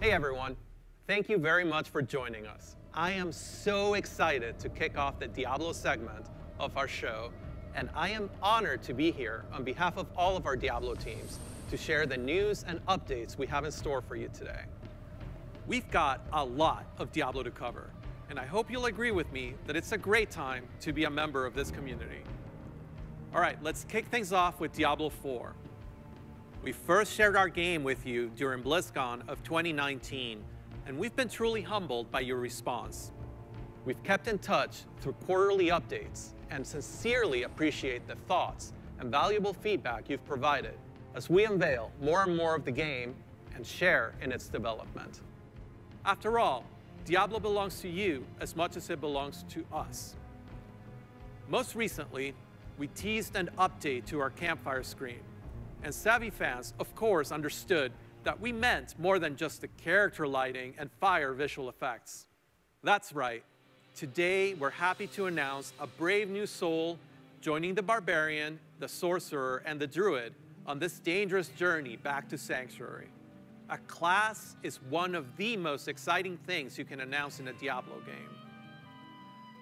Hey everyone, thank you very much for joining us. I am so excited to kick off the Diablo segment of our show, and I am honored to be here on behalf of all of our Diablo teams to share the news and updates we have in store for you today. We've got a lot of Diablo to cover, and I hope you'll agree with me that it's a great time to be a member of this community. All right, let's kick things off with Diablo IV. We first shared our game with you during BlizzCon of 2019, and we've been truly humbled by your response. We've kept in touch through quarterly updates and sincerely appreciate the thoughts and valuable feedback you've provided as we unveil more and more of the game and share in its development. After all, Diablo belongs to you as much as it belongs to us. Most recently, we teased an update to our campfire screen, and savvy fans, of course, understood that we meant more than just the character lighting and fire visual effects. That's right. Today, we're happy to announce a brave new soul joining the barbarian, the sorcerer, and the druid on this dangerous journey back to Sanctuary. A class is one of the most exciting things you can announce in a Diablo game.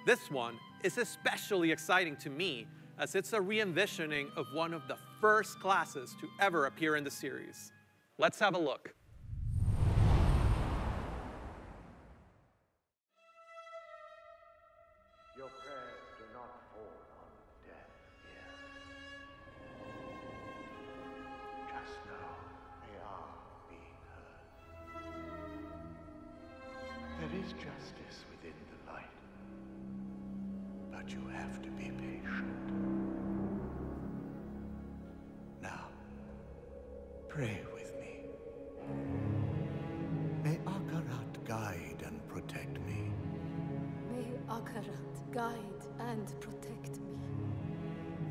This one is especially exciting to me as it's a re-envisioning of one of the first classes to ever appear in the series. Let's have a look. Your prayers do not fall on deaf ears. Just know they are being heard. There is justice within the light, but you have to be patient. Now, pray with me. May Akarat guide and protect me. May Akarat guide and protect me.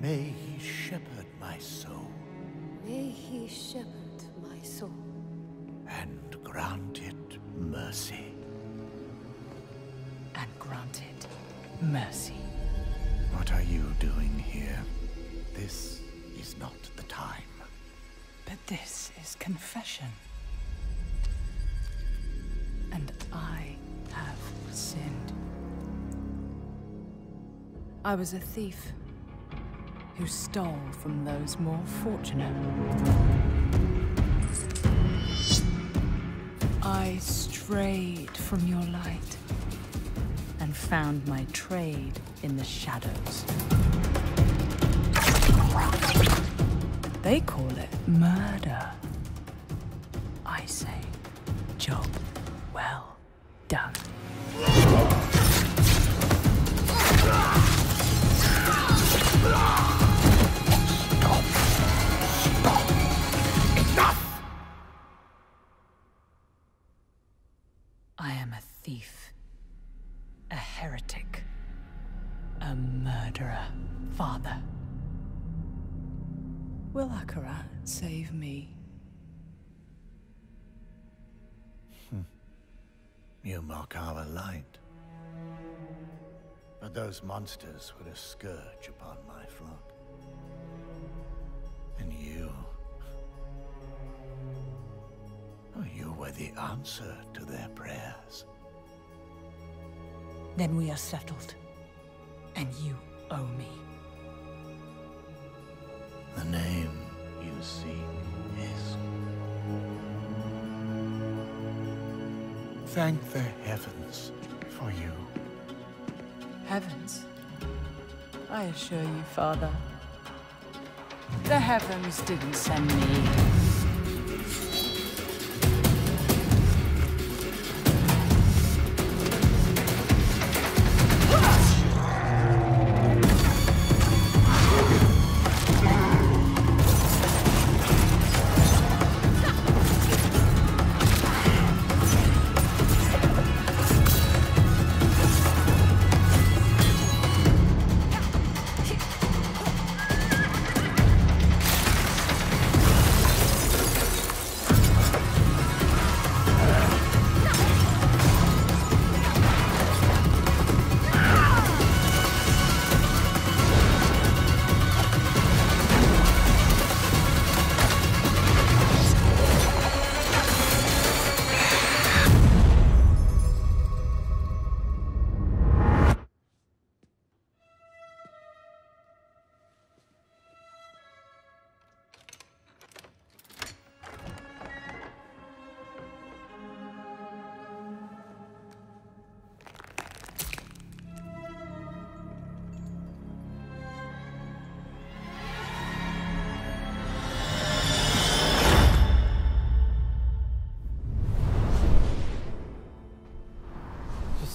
May he shepherd my soul. May he shepherd my soul. And grant it mercy. And grant it mercy. What are you doing here? This is not the time. But this is confession. And I have sinned. I was a thief who stole from those more fortunate. I strayed from your light and found my trade in the shadows. They call it murder. I say, job well done. Stop. Enough! I am a thief, a heretic, a murderer, Father. Will Akarat save me? You mock our light. But those monsters were a scourge upon my flock. And you were the answer to their prayers. Then we are settled, and you owe me. The name you seek is... Thank the heavens for you. Heavens? I assure you, Father, the heavens didn't send me.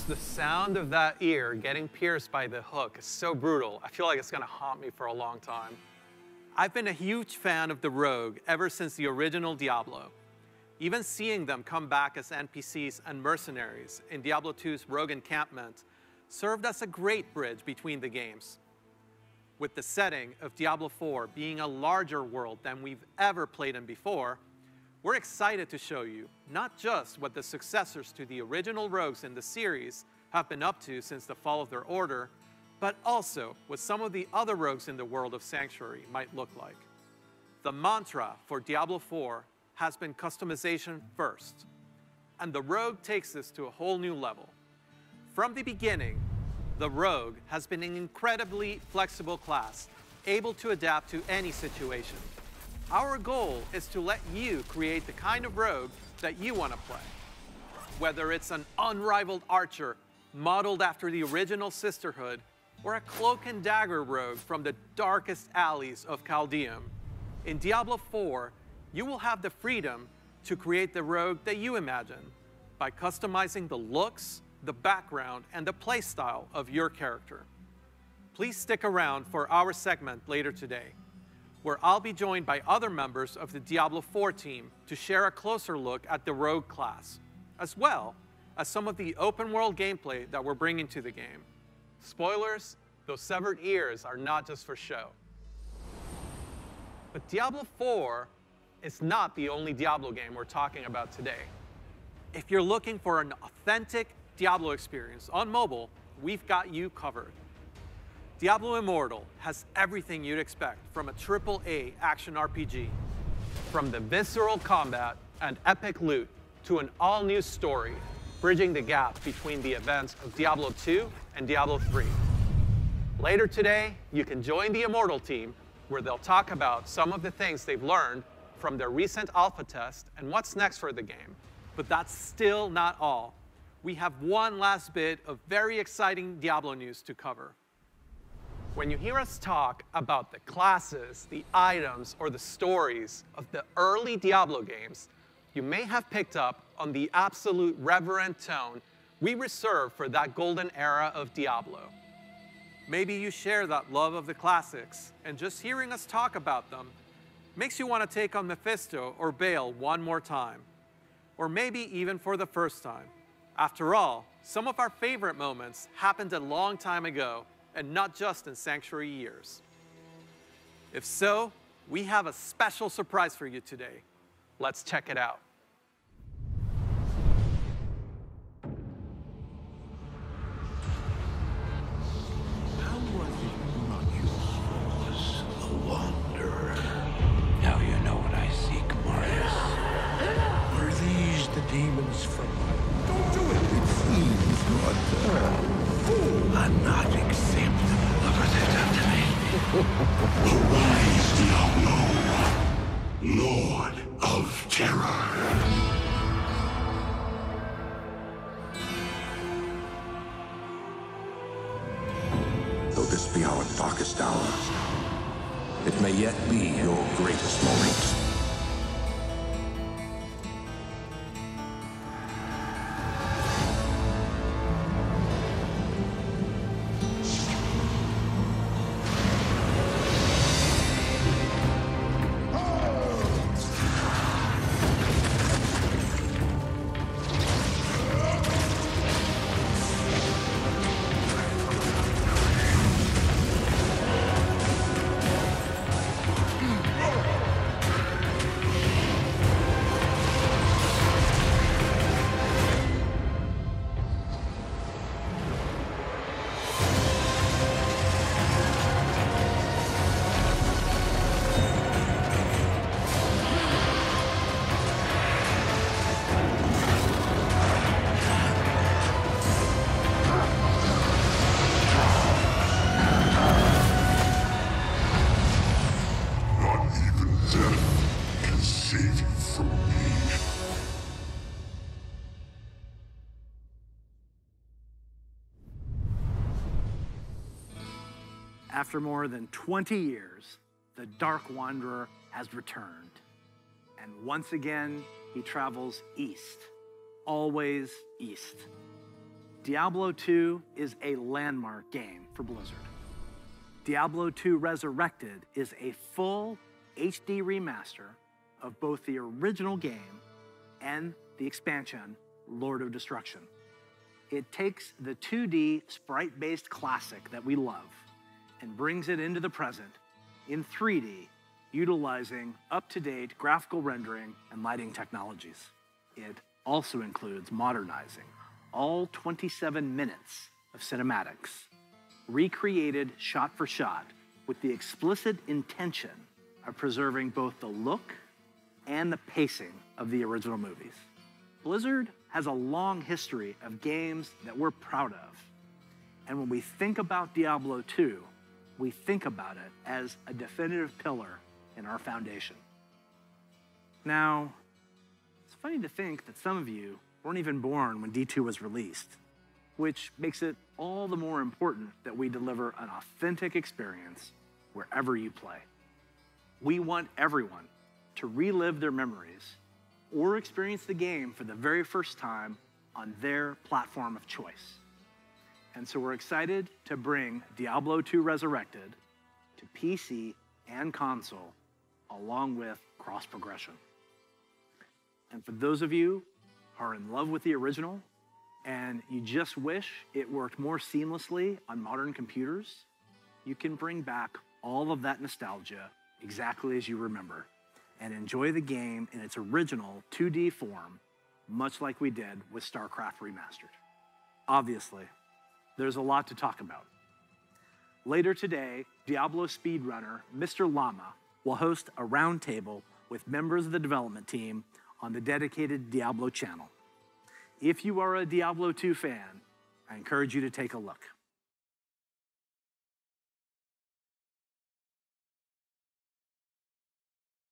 Just the sound of that ear getting pierced by the hook is so brutal. I feel like it's gonna haunt me for a long time. I've been a huge fan of the Rogue ever since the original Diablo. Even seeing them come back as NPCs and mercenaries in Diablo II's Rogue Encampment served as a great bridge between the games. With the setting of Diablo IV being a larger world than we've ever played in before, we're excited to show you not just what the successors to the original rogues in the series have been up to since the fall of their order, but also what some of the other rogues in the world of Sanctuary might look like. The mantra for Diablo IV has been customization first, and the Rogue takes this to a whole new level. From the beginning, the Rogue has been an incredibly flexible class, able to adapt to any situation. Our goal is to let you create the kind of Rogue that you want to play. Whether it's an unrivaled archer modeled after the original Sisterhood, or a cloak and dagger rogue from the darkest alleys of Chaldeum, in Diablo IV, you will have the freedom to create the Rogue that you imagine by customizing the looks, the background, and the playstyle of your character. Please stick around for our segment later today, where I'll be joined by other members of the Diablo IV team to share a closer look at the Rogue class, as well as some of the open world gameplay that we're bringing to the game. Spoilers, those severed ears are not just for show. But Diablo IV is not the only Diablo game we're talking about today. If you're looking for an authentic Diablo experience on mobile, we've got you covered. Diablo Immortal has everything you'd expect from a AAA action RPG. From the visceral combat and epic loot to an all-new story, bridging the gap between the events of Diablo II and Diablo III. Later today, you can join the Immortal team, where they'll talk about some of the things they've learned from their recent alpha test and what's next for the game. But that's still not all. We have one last bit of very exciting Diablo news to cover. When you hear us talk about the classes, the items, or the stories of the early Diablo games, you may have picked up on the absolute reverent tone we reserve for that golden era of Diablo. Maybe you share that love of the classics, and just hearing us talk about them makes you want to take on Mephisto or Baal one more time, or maybe even for the first time. After all, some of our favorite moments happened a long time ago, and not just in Sanctuary years. If so, we have a special surprise for you today. Let's check it out. How was it not yours, a wanderer? Now you know what I seek, Marius. Were these the demons from... Don't do it! It seems not not acceptable. What was it done to me? Arise, Diablo, Lord of Terror. Though this be our darkest hour, it may yet be your greatest moment. After more than 20 years, the Dark Wanderer has returned. And once again, he travels east, always east. Diablo II is a landmark game for Blizzard. Diablo II Resurrected is a full HD remaster of both the original game and the expansion, Lord of Destruction. It takes the 2D sprite-based classic that we love and brings it into the present in 3D, utilizing up-to-date graphical rendering and lighting technologies. It also includes modernizing all 27 minutes of cinematics, recreated shot for shot with the explicit intention of preserving both the look and the pacing of the original movies. Blizzard has a long history of games that we're proud of. And when we think about Diablo II, we think about it as a definitive pillar in our foundation. Now, it's funny to think that some of you weren't even born when D2 was released, which makes it all the more important that we deliver an authentic experience wherever you play. We want everyone to relive their memories or experience the game for the very first time on their platform of choice. And so we're excited to bring Diablo II Resurrected to PC and console, along with cross-progression. And for those of you who are in love with the original and you just wish it worked more seamlessly on modern computers, you can bring back all of that nostalgia exactly as you remember and enjoy the game in its original 2D form, much like we did with StarCraft Remastered. Obviously, there's a lot to talk about. Later today, Diablo speedrunner Mr. Llama will host a roundtable with members of the development team on the dedicated Diablo channel. If you are a Diablo II fan, I encourage you to take a look.